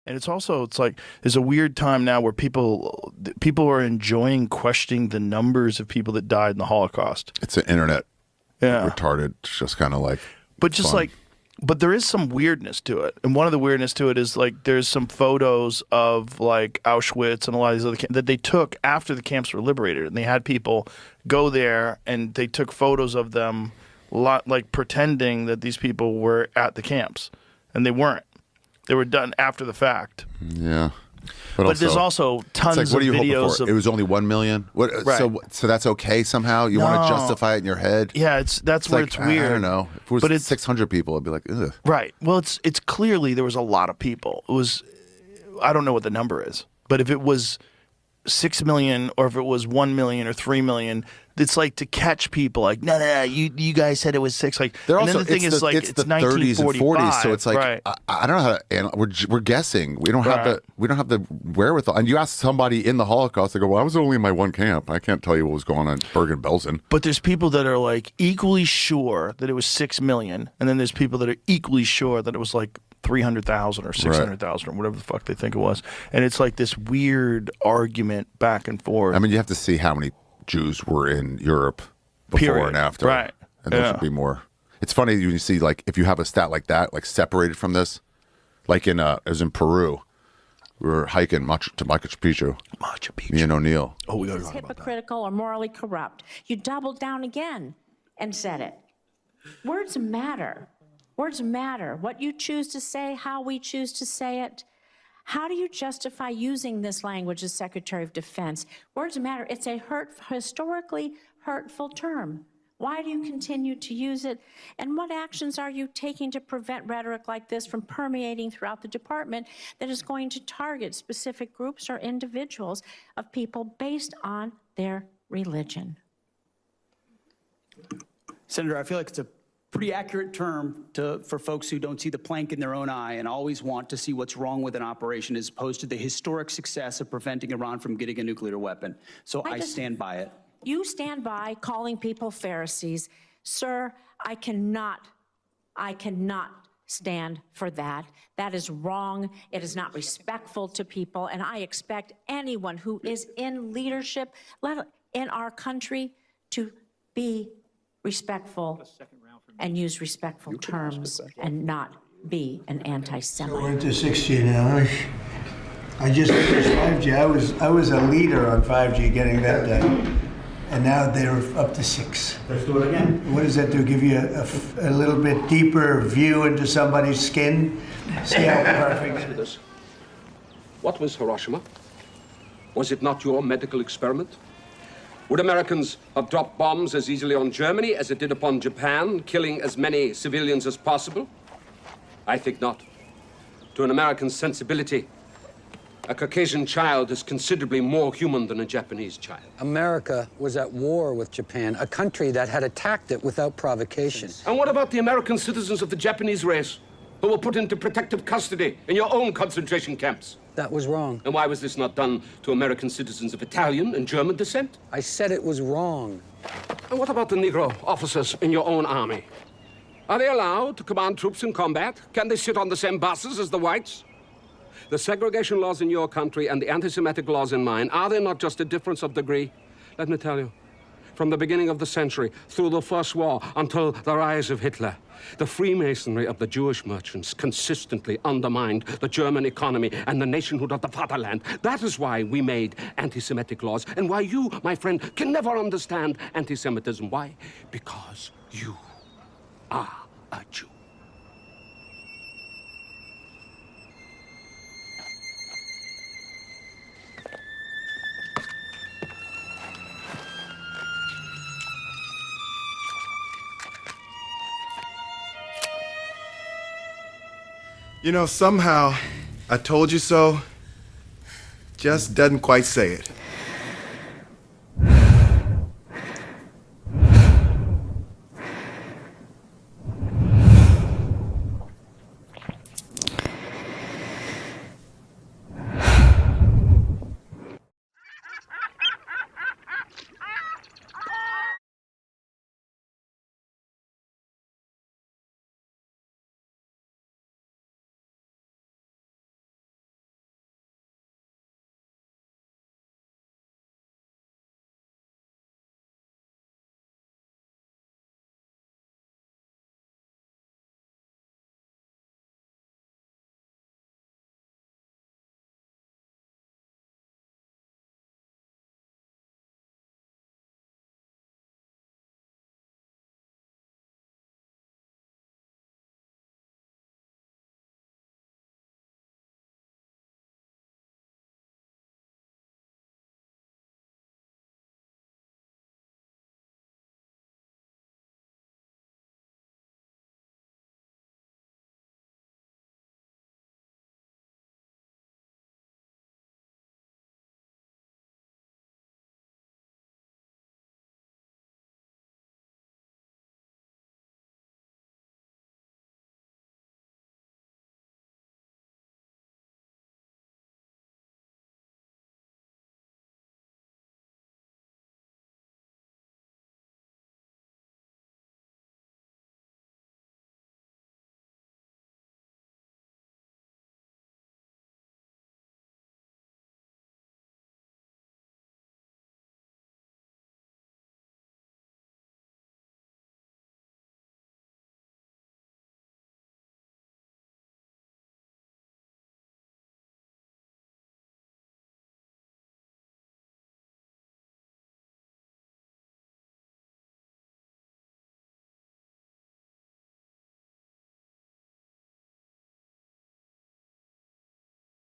And it's like there's a weird time now where people are enjoying questioning the numbers of people that died in the Holocaust. It's an internet Yeah. retarded. It's just kind of like, But just fun. like, but there is some weirdness to it, and one of the weirdness to it is like there's some photos of like Auschwitz and a lot of these other that they took after the camps were liberated, and they had people go there and they took photos of them, like pretending that these people were at the camps, and they weren't. They were done after the fact. Yeah. But there's also tons like, what of are you videos hoping for? of. It was only 1 million. What? Right. So that's okay somehow. You want to No. justify it in your head. Yeah, that's where like, it's weird. I don't know. If it was But it's 600 people, I'd be like, ugh. right. Well, it's clearly there was a lot of people. It was, I don't know what the number is, but if it was 6 million or if it was 1 million or 3 million, it's like to catch people like, no, you guys said it was 6. Like, They're and also, then the thing is like it's the 30s and 1945, 40s, so it's like right. I don't know how to. We're guessing. We don't have the wherewithal. And you ask somebody in the Holocaust, they go, "Well, I was only in my one camp. I can't tell you what was going on in Bergen-Belsen." But there's people that are like equally sure that it was 6 million, and then there's people that are equally sure that it was like 300,000 or 600,000 or whatever the fuck they think it was. And it's like this weird argument back and forth. I mean, you have to see how many Jews were in Europe before Period. and after. Right. And there should be more. It's funny when you see, like, if you have a stat like that, like separated from this, like it was in Peru. We were hiking to Machu Picchu. Machu Picchu. Me and O'Neill. Oh, we got to It's talk about that. hypocritical or morally corrupt. You doubled down again and said it. Words matter. Words matter. What you choose to say, how we choose to say it. How do you justify using this language as Secretary of Defense? Words matter. It's a historically hurtful term. Why do you continue to use it? And what actions are you taking to prevent rhetoric like this from permeating throughout the department that is going to target specific groups or individuals of people based on their religion? Senator, I feel like it's a pretty accurate term for folks who don't see the plank in their own eye and always want to see what's wrong with an operation as opposed to the historic success of preventing Iran from getting a nuclear weapon. So I stand by it. You stand by calling people Pharisees. Sir, I cannot stand for that. That is wrong. It is not respectful to people. And I expect anyone who is in leadership in our country to be respectful and use respectful terms and not be an anti-Semite. We're into 6G now. I just finished 5G. I was a leader on 5G getting that done. And now they're up to 6. Let's do it again. What does that do? Give you a little bit deeper view into somebody's skin? See how perfect it is? What was Hiroshima? Was it not your medical experiment? Would Americans have dropped bombs as easily on Germany as it did upon Japan, killing as many civilians as possible? I think not. To an American sensibility, a Caucasian child is considerably more human than a Japanese child. America was at war with Japan, a country that had attacked it without provocation. And what about the American citizens of the Japanese race who were put into protective custody in your own concentration camps? That was wrong. And why was this not done to American citizens of Italian and German descent? I said it was wrong. And what about the Negro officers in your own army? Are they allowed to command troops in combat? Can they sit on the same buses as the whites? The segregation laws in your country and the anti-Semitic laws in mine, are they not just a difference of degree? Let me tell you, from the beginning of the century, through the First War, until the rise of Hitler, the Freemasonry of the Jewish merchants consistently undermined the German economy and the nationhood of the fatherland. That is why we made anti-Semitic laws, and why you, my friend, can never understand anti-Semitism. Why? Because you are a Jew. You know, somehow, I told you so just doesn't quite say it.